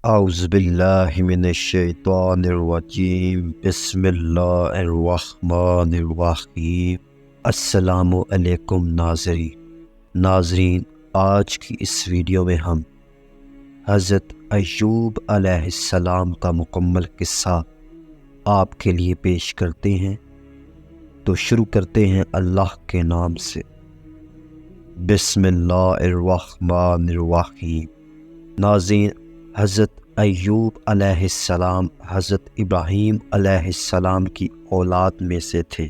اعوذ باللہ من الشیطان الرجیم بسم اللہ الرحمن الرحیم۔ السلام علیکم ناظرین، آج کی اس ویڈیو میں ہم حضرت ایوب علیہ السلام کا مکمل قصہ آپ کے لیے پیش کرتے ہیں۔ تو شروع کرتے ہیں اللہ کے نام سے۔ بسم اللہ الرحمن الرحیم۔ ناظرین، حضرت ایوب علیہ السلام حضرت ابراہیم علیہ السلام کی اولاد میں سے تھے۔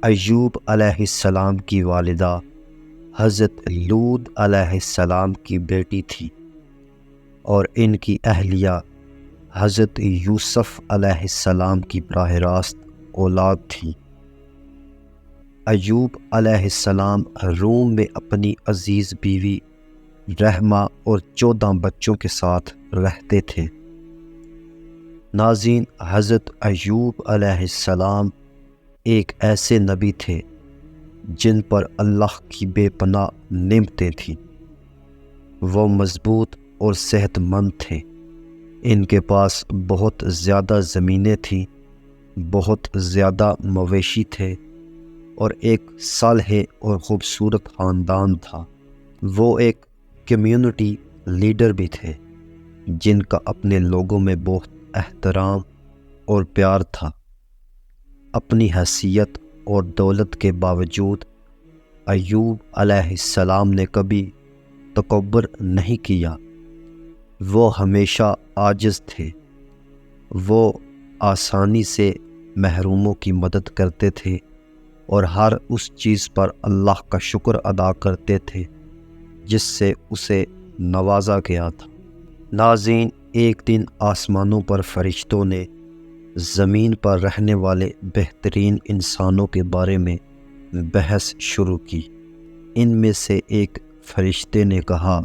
ایوب علیہ السلام کی والدہ حضرت لوط علیہ السلام کی بیٹی تھی اور ان کی اہلیہ حضرت یوسف علیہ السلام کی براہ راست اولاد تھی۔ ایوب علیہ السلام روم میں اپنی عزیز بیوی رحمہ اور 14 بچوں کے ساتھ رہتے تھے۔ ناظرین، حضرت ایوب علیہ السلام ایک ایسے نبی تھے جن پر اللہ کی بے پناہ نعمتیں تھیں۔ وہ مضبوط اور صحت مند تھے۔ ان کے پاس بہت زیادہ زمینیں تھیں، بہت زیادہ مویشی تھے اور ایک صالح اور خوبصورت خاندان تھا۔ وہ ایک کمیونٹی لیڈر بھی تھے جن کا اپنے لوگوں میں بہت احترام اور پیار تھا۔ اپنی حیثیت اور دولت کے باوجود ایوب علیہ السلام نے کبھی تکبر نہیں کیا۔ وہ ہمیشہ عاجز تھے۔ وہ آسانی سے محروموں کی مدد کرتے تھے اور ہر اس چیز پر اللہ کا شکر ادا کرتے تھے جس سے اسے نوازا گیا تھا۔ ناظرین، ایک دن آسمانوں پر فرشتوں نے زمین پر رہنے والے بہترین انسانوں کے بارے میں بحث شروع کی۔ ان میں سے ایک فرشتے نے کہا،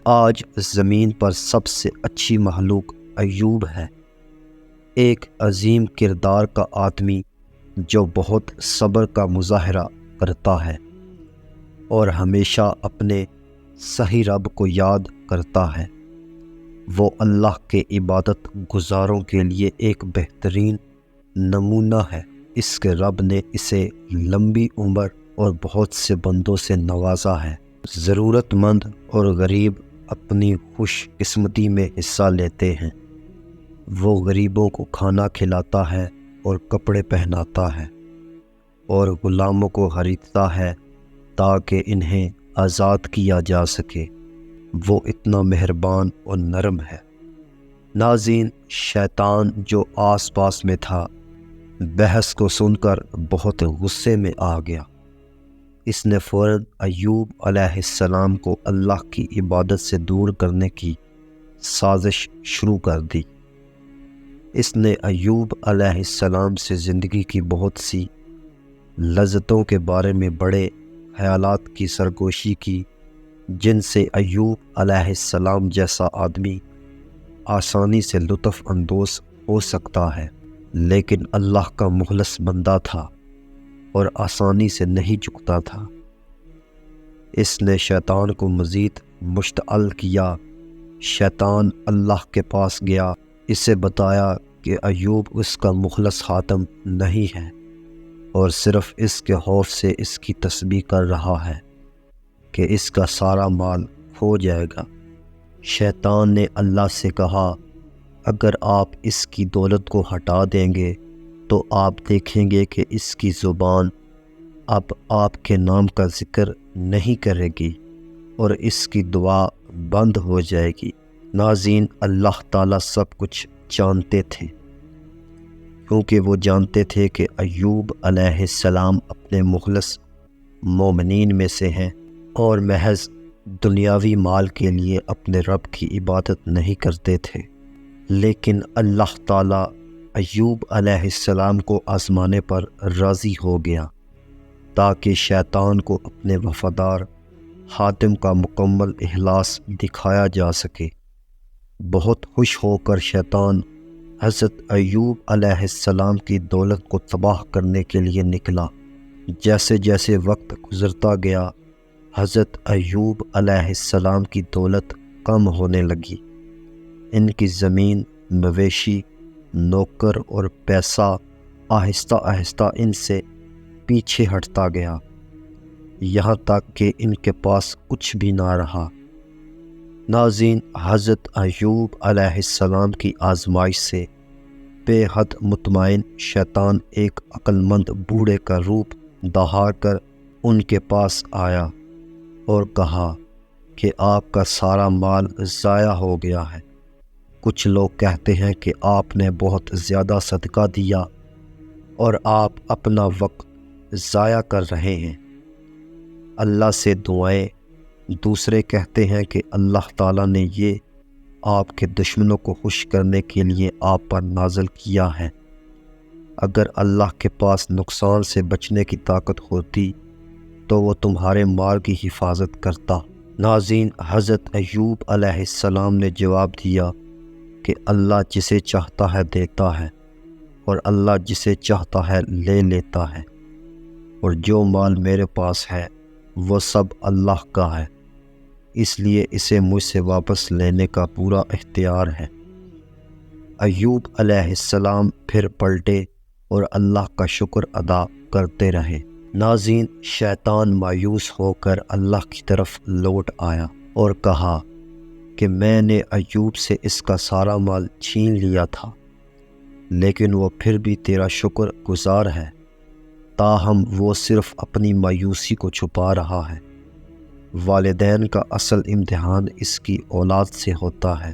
آج زمین پر سب سے اچھی مخلوق ایوب ہے، ایک عظیم کردار کا آدمی جو بہت صبر کا مظاہرہ کرتا ہے اور ہمیشہ اپنے صحیح رب کو یاد کرتا ہے۔ وہ اللہ کے عبادت گزاروں کے لیے ایک بہترین نمونہ ہے۔ اس کے رب نے اسے لمبی عمر اور بہت سے بندوں سے نوازا ہے۔ ضرورت مند اور غریب اپنی خوش قسمتی میں حصہ لیتے ہیں۔ وہ غریبوں کو کھانا کھلاتا ہے اور کپڑے پہناتا ہے اور غلاموں کو خریدتا ہے تاکہ انہیں آزاد کیا جا سکے۔ وہ اتنا مہربان اور نرم ہے۔ ناظرین، شیطان جو آس پاس میں تھا بحث کو سن کر بہت غصے میں آ گیا۔ اس نے فوراً ایوب علیہ السلام کو اللہ کی عبادت سے دور کرنے کی سازش شروع کر دی۔ اس نے ایوب علیہ السلام سے زندگی کی بہت سی لذتوں کے بارے میں بڑے خیالات کی سرگوشی کی جن سے ایوب علیہ السلام جیسا آدمی آسانی سے لطف اندوز ہو سکتا ہے، لیکن اللہ کا مخلص بندہ تھا اور آسانی سے نہیں جھکتا تھا۔ اس نے شیطان کو مزید مشتعل کیا۔ شیطان اللہ کے پاس گیا، اسے بتایا کہ ایوب اس کا مخلص خادم نہیں ہے اور صرف اس کے خوف سے اس کی تسبیح کر رہا ہے کہ اس کا سارا مال کھو جائے گا۔ شیطان نے اللہ سے کہا، اگر آپ اس کی دولت کو ہٹا دیں گے تو آپ دیکھیں گے کہ اس کی زبان اب آپ کے نام کا ذکر نہیں کرے گی اور اس کی دعا بند ہو جائے گی۔ ناظرین، اللہ تعالیٰ سب کچھ جانتے تھے کیونکہ وہ جانتے تھے کہ ایوب علیہ السلام اپنے مخلص مومنین میں سے ہیں اور محض دنیاوی مال کے لیے اپنے رب کی عبادت نہیں کرتے تھے۔ لیکن اللہ تعالیٰ ایوب علیہ السلام کو آزمانے پر راضی ہو گیا تاکہ شیطان کو اپنے وفادار خادم کا مکمل اخلاص دکھایا جا سکے۔ بہت خوش ہو کر شیطان حضرت ایوب علیہ السلام کی دولت کو تباہ کرنے کے لیے نکلا۔ جیسے جیسے وقت گزرتا گیا حضرت ایوب علیہ السلام کی دولت کم ہونے لگی ان کی زمین، مویشی، نوکر اور پیسہ آہستہ آہستہ ان سے پیچھے ہٹتا گیا، یہاں تک کہ ان کے پاس کچھ بھی نہ رہا۔ ناظرین، حضرت ایوب علیہ السلام کی آزمائش سے بے حد مطمئن شیطان ایک عقل مند بوڑھے کا روپ دھار کر ان کے پاس آیا اور کہا کہ آپ کا سارا مال ضائع ہو گیا ہے۔ کچھ لوگ کہتے ہیں کہ آپ نے بہت زیادہ صدقہ دیا اور آپ اپنا وقت ضائع کر رہے ہیں، اللہ سے دعائیں۔ دوسرے کہتے ہیں کہ اللہ تعالیٰ نے یہ آپ کے دشمنوں کو خوش کرنے کے لیے آپ پر نازل کیا ہے۔ اگر اللہ کے پاس نقصان سے بچنے کی طاقت ہوتی تو وہ تمہارے مال کی حفاظت کرتا۔ ناظرین، حضرت ایوب علیہ السلام نے جواب دیا کہ اللہ جسے چاہتا ہے دیتا ہے اور اللہ جسے چاہتا ہے لے لیتا ہے، اور جو مال میرے پاس ہے وہ سب اللہ کا ہے، اس لیے اسے مجھ سے واپس لینے کا پورا اختیار ہے۔ ایوب علیہ السلام پھر پلٹے اور اللہ کا شکر ادا کرتے رہے۔ ناظرین، شیطان مایوس ہو کر اللہ کی طرف لوٹ آیا اور کہا کہ میں نے ایوب سے اس کا سارا مال چھین لیا تھا، لیکن وہ پھر بھی تیرا شکر گزار ہے، تاہم وہ صرف اپنی مایوسی کو چھپا رہا ہے۔ والدین کا اصل امتحان اس کی اولاد سے ہوتا ہے۔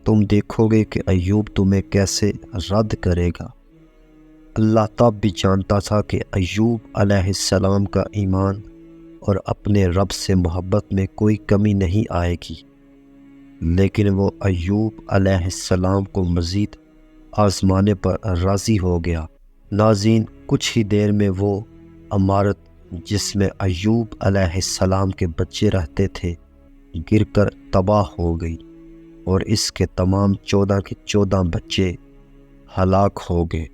تم دیکھو گے کہ ایوب تمہیں کیسے رد کرے گا۔ اللہ تب بھی جانتا تھا کہ ایوب علیہ السلام کا ایمان اور اپنے رب سے محبت میں کوئی کمی نہیں آئے گی، لیکن وہ ایوب علیہ السلام کو مزید آزمانے پر راضی ہو گیا۔ ناظرین، کچھ ہی دیر میں وہ عمارت جس میں ایوب علیہ السلام کے بچے رہتے تھے گر کر تباہ ہو گئی، اور اس کے تمام 14 کے 14 بچے ہلاک ہو گئے۔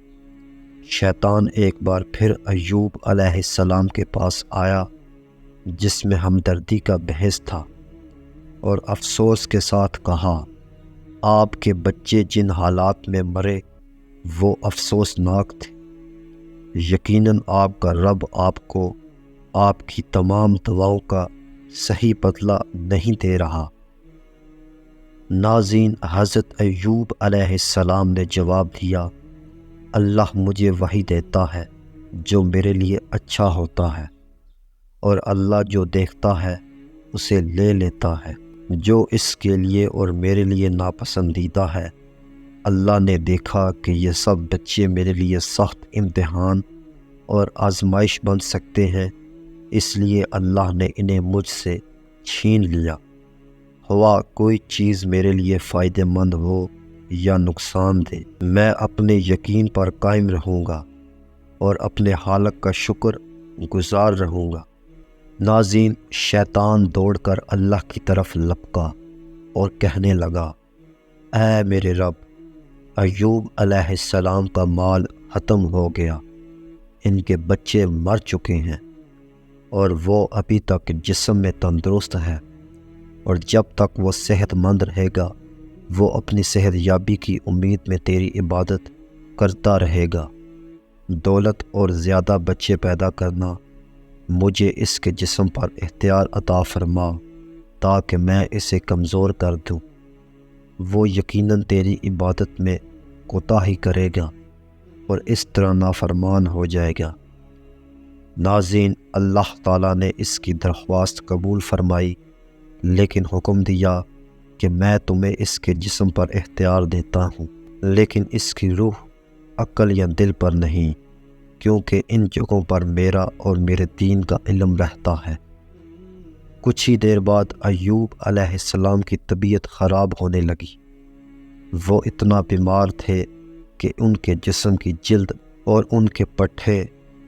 شیطان ایک بار پھر ایوب علیہ السلام کے پاس آیا، جس میں ہمدردی کا بحث تھا، اور افسوس کے ساتھ کہا، آپ کے بچے جن حالات میں مرے وہ افسوسناک تھے۔ یقیناً آپ کا رب آپ کو آپ کی تمام دعاؤں کا صحیح بدلہ نہیں دے رہا۔ ناظرین، حضرت ایوب علیہ السلام نے جواب دیا، اللہ مجھے وہی دیتا ہے جو میرے لیے اچھا ہوتا ہے، اور اللہ جو دیکھتا ہے اسے لے لیتا ہے، جو اس کے لیے اور میرے لیے ناپسندیدہ ہے۔ اللہ نے دیکھا کہ یہ سب بچے میرے لیے سخت امتحان اور آزمائش بن سکتے ہیں، اس لیے اللہ نے انہیں مجھ سے چھین لیا۔ ہوا کوئی چیز میرے لیے فائدہ مند ہو یا نقصان دہ، میں اپنے یقین پر قائم رہوں گا اور اپنے خالق کا شکر گزار رہوں گا۔ ناظرین، شیطان دوڑ کر اللہ کی طرف لپکا اور کہنے لگا، اے میرے رب، ایوب علیہ السلام کا مال ختم ہو گیا، ان کے بچے مر چکے ہیں، اور وہ ابھی تک جسم میں تندرست ہے، اور جب تک وہ صحت مند رہے گا وہ اپنی صحت یابی کی امید میں تیری عبادت کرتا رہے گا۔ دولت اور زیادہ بچے پیدا کرنا، مجھے اس کے جسم پر اختیار عطا فرما تاکہ میں اسے کمزور کر دوں۔ وہ یقیناً تیری عبادت میں کوتاہی کرے گا اور اس طرح نافرمان ہو جائے گا۔ ناظرین، اللہ تعالیٰ نے اس کی درخواست قبول فرمائی، لیکن حکم دیا کہ میں تمہیں اس کے جسم پر اختیار دیتا ہوں، لیکن اس کی روح، عقل یا دل پر نہیں، کیونکہ ان جگہوں پر میرا اور میرے دین کا علم رہتا ہے۔ کچھ ہی دیر بعد ایوب علیہ السلام کی طبیعت خراب ہونے لگی۔ وہ اتنا بیمار تھے کہ ان کے جسم کی جلد اور ان کے پٹھے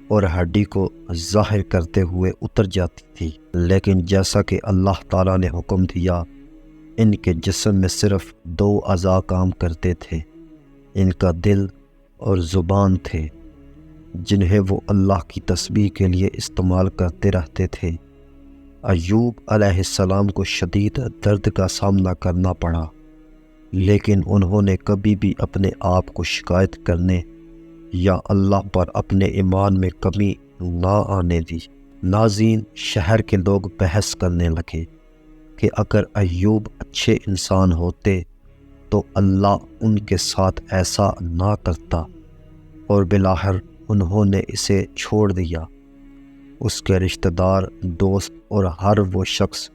اور ہڈی کو ظاہر کرتے ہوئے اتر جاتی تھی، لیکن جیسا کہ اللہ تعالیٰ نے حکم دیا، ان کے جسم میں صرف 2 اعضاء کام کرتے تھے، ان کا دل اور زبان تھے، جنہیں وہ اللہ کی تسبیح کے لیے استعمال کرتے رہتے تھے۔ ایوب علیہ السلام کو شدید درد کا سامنا کرنا پڑا، لیکن انہوں نے کبھی بھی اپنے آپ کو شکایت کرنے یا اللہ پر اپنے ایمان میں کمی نہ آنے دی۔ ناظرین، شہر کے لوگ بحث کرنے لگے کہ اگر ایوب اچھے انسان ہوتے تو اللہ ان کے ساتھ ایسا نہ کرتا، اور بالآخر انہوں نے اسے چھوڑ دیا۔ اس کے رشتہ دار، دوست اور ہر وہ شخص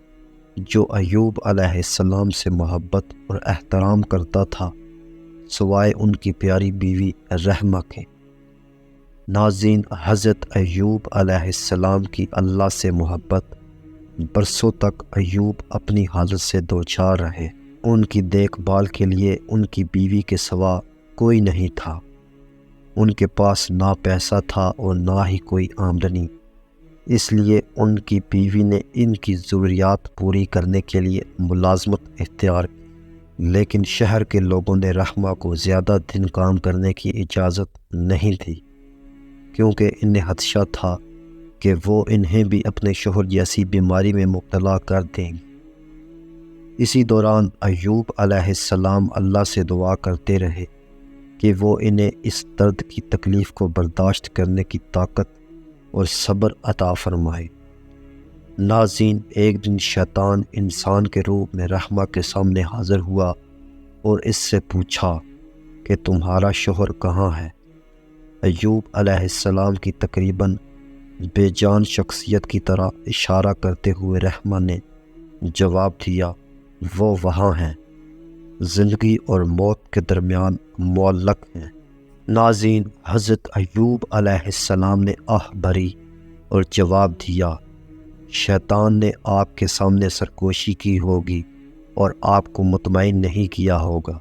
جو ایوب علیہ السلام سے محبت اور احترام کرتا تھا، سوائے ان کی پیاری بیوی رحمہ کے۔ ناظرین، حضرت ایوب علیہ السلام کی اللہ سے محبت، برسوں تک ایوب اپنی حالت سے دوچار رہے۔ ان کی دیکھ بھال کے لیے ان کی بیوی کے سوا کوئی نہیں تھا۔ ان کے پاس نہ پیسہ تھا اور نہ ہی کوئی آمدنی، اس لیے ان کی بیوی نے ان کی ضروریات پوری کرنے کے لیے ملازمت اختیار کی۔ لیکن شہر کے لوگوں نے رحمہ کو زیادہ دن کام کرنے کی اجازت نہیں دی، کیونکہ انہیں خدشہ تھا کہ وہ انہیں بھی اپنے شوہر جیسی بیماری میں مبتلا کر دیں گے۔ اسی دوران ایوب علیہ السلام اللہ سے دعا کرتے رہے کہ وہ انہیں اس درد کی تکلیف کو برداشت کرنے کی طاقت اور صبر عطا فرمائے۔ ناظرین، ایک دن شیطان انسان کے روپ میں رحمہ کے سامنے حاضر ہوا اور اس سے پوچھا کہ تمہارا شوہر کہاں ہے؟ ایوب علیہ السلام کی تقریباً بے جان شخصیت کی طرح اشارہ کرتے ہوئے رحمہ نے جواب دیا، وہ وہاں ہیں، زندگی اور موت کے درمیان معلق ہیں۔ ناظرین، حضرت ایوب علیہ السلام نے آہ بھری اور جواب دیا، شیطان نے آپ کے سامنے سرکوشی کی ہوگی اور آپ کو مطمئن نہیں کیا ہوگا۔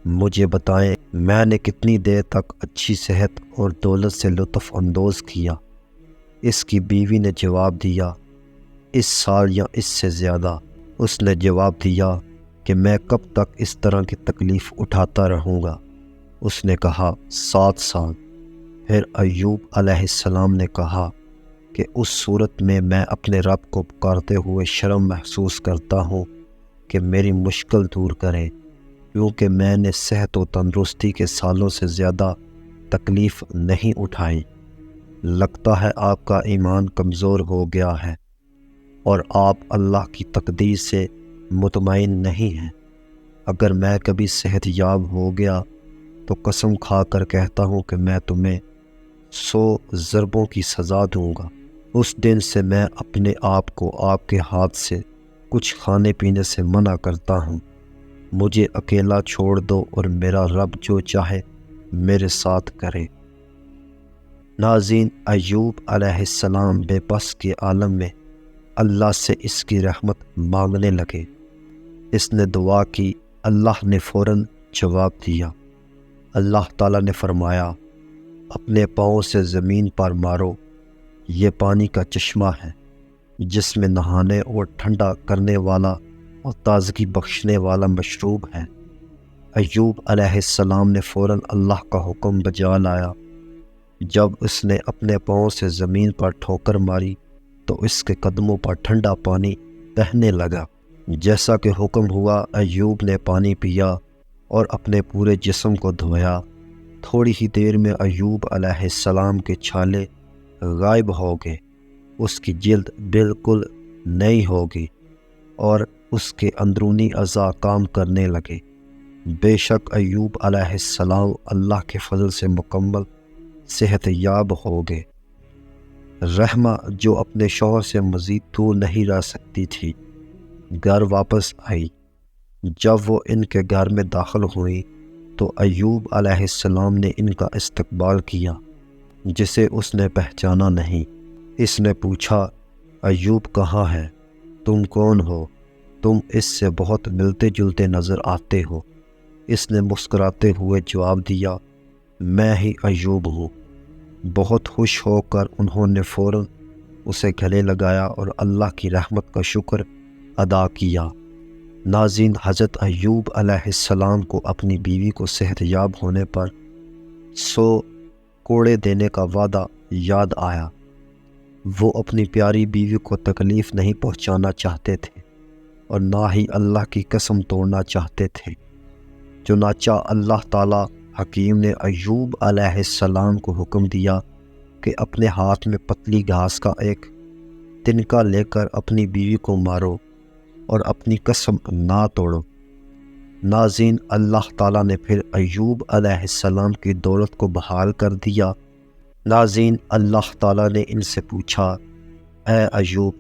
مجھے بتائیں، میں نے کتنی دیر تک اچھی صحت اور دولت سے لطف اندوز کیا؟ اس کی بیوی نے جواب دیا، اس سال یا اس سے زیادہ۔ اس نے جواب دیا کہ میں کب تک اس طرح کی تکلیف اٹھاتا رہوں گا؟ اس نے کہا، 7 سال۔ پھر ایوب علیہ السلام نے کہا کہ اس صورت میں اپنے رب کو پکارتے ہوئے شرم محسوس کرتا ہوں کہ میری مشکل دور کرے، کیونکہ میں نے صحت و تندرستی کے سالوں سے زیادہ تکلیف نہیں اٹھائی۔ لگتا ہے آپ کا ایمان کمزور ہو گیا ہے اور آپ اللہ کی تقدیر سے مطمئن نہیں ہیں۔ اگر میں کبھی صحت یاب ہو گیا تو قسم کھا کر کہتا ہوں کہ میں تمہیں 100 ضربوں کی سزا دوں گا۔ اس دن سے میں اپنے آپ کو آپ کے ہاتھ سے کچھ کھانے پینے سے منع کرتا ہوں۔ مجھے اکیلا چھوڑ دو اور میرا رب جو چاہے میرے ساتھ کرے۔ ناظرین، ایوب علیہ السلام بے بس کے عالم میں اللہ سے اس کی رحمت مانگنے لگے۔ اس نے دعا کی، اللہ نے فوراً جواب دیا۔ اللہ تعالیٰ نے فرمایا، اپنے پاؤں سے زمین پر مارو، یہ پانی کا چشمہ ہے جس میں نہانے اور ٹھنڈا کرنے والا اور تازگی بخشنے والا مشروب ہے۔ ایوب علیہ السلام نے فوراً اللہ کا حکم بجا لایا۔ جب اس نے اپنے پاؤں سے زمین پر ٹھوکر ماری تو اس کے قدموں پر ٹھنڈا پانی بہنے لگا۔ جیسا کہ حکم ہوا، ایوب نے پانی پیا اور اپنے پورے جسم کو دھویا۔ تھوڑی ہی دیر میں ایوب علیہ السلام کے چھالے غائب ہو گئے، اس کی جلد بالکل نئی ہو گئی اور اس کے اندرونی اعضاء کام کرنے لگے۔ بے شک ایوب علیہ السلام اللہ کے فضل سے مکمل صحت یاب ہو گئے۔ رحمہ، جو اپنے شوہر سے مزید دور نہیں رہ سکتی تھی، گھر واپس آئی۔ جب وہ ان کے گھر میں داخل ہوئی تو ایوب علیہ السلام نے ان کا استقبال کیا، جسے اس نے پہچانا نہیں۔ اس نے پوچھا، ایوب کہاں ہے؟ تم کون ہو؟ تم اس سے بہت ملتے جلتے نظر آتے ہو۔ اس نے مسکراتے ہوئے جواب دیا، میں ہی ایوب ہوں۔ بہت خوش ہو کر انہوں نے فوراً اسے گلے لگایا اور اللہ کی رحمت کا شکر ادا کیا۔ ناظرین، حضرت ایوب علیہ السلام کو اپنی بیوی کو صحت یاب ہونے پر 100 کوڑے دینے کا وعدہ یاد آیا۔ وہ اپنی پیاری بیوی کو تکلیف نہیں پہنچانا چاہتے تھے اور نہ ہی اللہ کی قسم توڑنا چاہتے تھے۔ چنانچہ اللہ تعالیٰ حکیم نے ایوب علیہ السلام کو حکم دیا کہ اپنے ہاتھ میں پتلی گھاس کا ایک تنکا لے کر اپنی بیوی کو مارو اور اپنی قسم نہ توڑو۔ ناظرین، اللہ تعالیٰ نے پھر ایوب علیہ السلام کی دولت کو بحال کر دیا۔ ناظرین، اللہ تعالیٰ نے ان سے پوچھا، اے ایوب،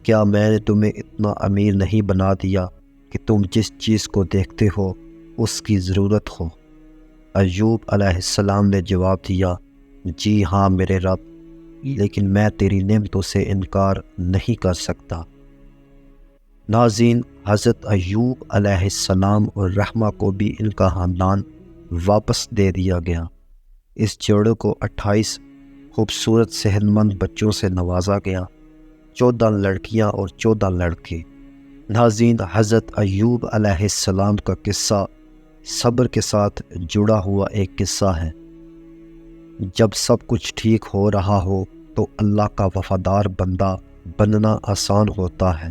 کیا میں نے تمہیں اتنا امیر نہیں بنا دیا کہ تم جس چیز کو دیکھتے ہو اس کی ضرورت ہو؟ ایوب علیہ السلام نے جواب دیا، جی ہاں میرے رب، لیکن میں تیری نعمتوں سے انکار نہیں کر سکتا۔ ناظرین، حضرت ایوب علیہ السلام اور رحمہ کو بھی ان کا خاندان واپس دے دیا گیا۔ اس جوڑے کو 28 خوبصورت صحت مند بچوں سے نوازا گیا، 14 لڑکیاں اور 14 لڑکے۔ ناظرین، حضرت ایوب علیہ السلام کا قصہ صبر کے ساتھ جڑا ہوا ایک قصہ ہے۔ جب سب کچھ ٹھیک ہو رہا ہو تو اللہ کا وفادار بندہ بننا آسان ہوتا ہے،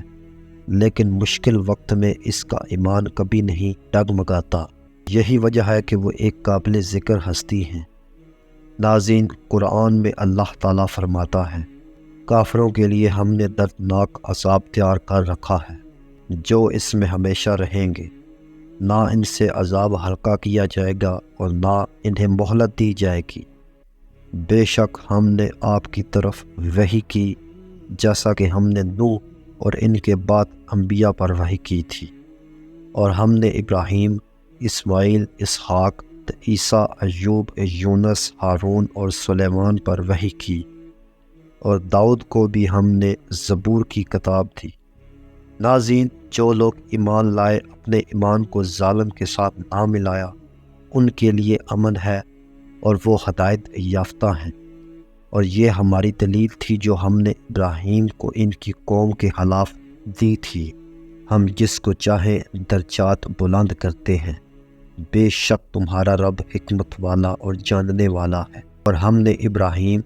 لیکن مشکل وقت میں اس کا ایمان کبھی نہیں ڈگمگاتا۔ یہی وجہ ہے کہ وہ ایک قابل ذکر ہستی ہیں۔ ناظرین، قرآن میں اللہ تعالیٰ فرماتا ہے، کافروں کے لیے ہم نے دردناک عذاب تیار کر رکھا ہے جو اس میں ہمیشہ رہیں گے، نہ ان سے عذاب ہلکا کیا جائے گا اور نہ انہیں مہلت دی جائے گی۔ بے شک ہم نے آپ کی طرف وحی کی جیسا کہ ہم نے نوح اور ان کے بعد انبیاء پر وحی کی تھی، اور ہم نے ابراہیم، اسماعیل، اسحاق، عیسیٰ، ایوب، یونس، ہارون اور سلیمان پر وحی کی، اور داؤد کو بھی ہم نے زبور کی کتاب دی۔ ناظرین، جو لوگ ایمان لائے اپنے ایمان کو ظالم کے ساتھ نہ ملایا، ان کے لیے امن ہے اور وہ ہدایت یافتہ ہیں، اور یہ ہماری دلیل تھی جو ہم نے ابراہیم کو ان کی قوم کے خلاف دی تھی۔ ہم جس کو چاہے درجات بلند کرتے ہیں، بے شک تمہارا رب حکمت والا اور جاننے والا ہے۔ اور ہم نے ابراہیم،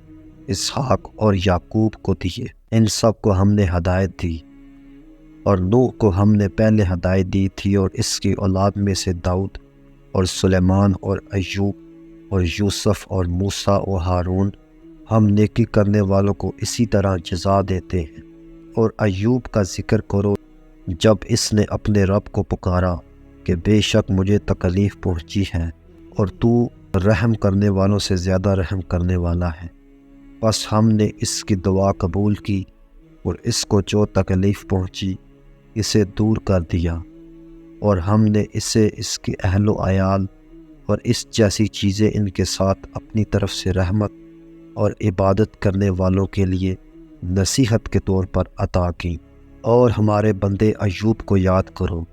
اسحاق اور یعقوب کو دیے، ان سب کو ہم نے ہدایت دی، اور نوح کو ہم نے پہلے ہدایت دی تھی، اور اس کی اولاد میں سے داؤد اور سلیمان اور ایوب اور یوسف اور موسیٰ اور ہارون۔ ہم نیکی کرنے والوں کو اسی طرح جزا دیتے ہیں۔ اور ایوب کا ذکر کرو جب اس نے اپنے رب کو پکارا کہ بے شک مجھے تکلیف پہنچی ہے اور تو رحم کرنے والوں سے زیادہ رحم کرنے والا ہے، بس ہم نے اس کی دعا قبول کی اور اس کو جو تکلیف پہنچی اسے دور کر دیا، اور ہم نے اسے اس کے اہل و عیال اور اس جیسی چیزیں ان کے ساتھ اپنی طرف سے رحمت اور عبادت کرنے والوں کے لیے نصیحت کے طور پر عطا کی۔ اور ہمارے بندے ایوب کو یاد کرو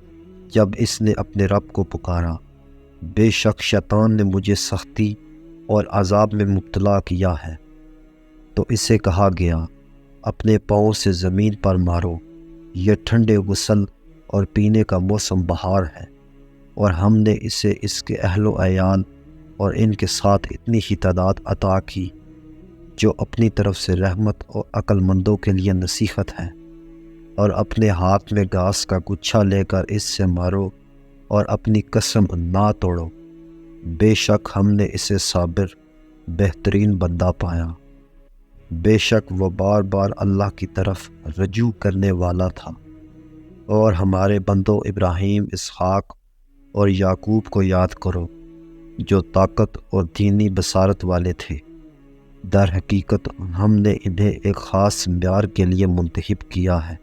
جب اس نے اپنے رب کو پکارا، بے شک شیطان نے مجھے سختی اور عذاب میں مبتلا کیا ہے، تو اسے کہا گیا، اپنے پاؤں سے زمین پر مارو، یہ ٹھنڈے غسل اور پینے کا موسم بہار ہے۔ اور ہم نے اسے اس کے اہل و عیال اور ان کے ساتھ اتنی ہی تعداد عطا کی جو اپنی طرف سے رحمت اور عقل مندوں کے لیے نصیحت ہے۔ اور اپنے ہاتھ میں گھاس کا گچھا لے کر اس سے مارو اور اپنی قسم نہ توڑو، بے شک ہم نے اسے صابر بہترین بندہ پایا۔ بے شک وہ بار بار اللہ کی طرف رجوع کرنے والا تھا۔ اور ہمارے بندوں ابراہیم، اسحاق اور یعقوب کو یاد کرو جو طاقت اور دینی بصارت والے تھے۔ در حقیقت ہم نے انہیں ایک خاص معیار کے لیے منتخب کیا ہے۔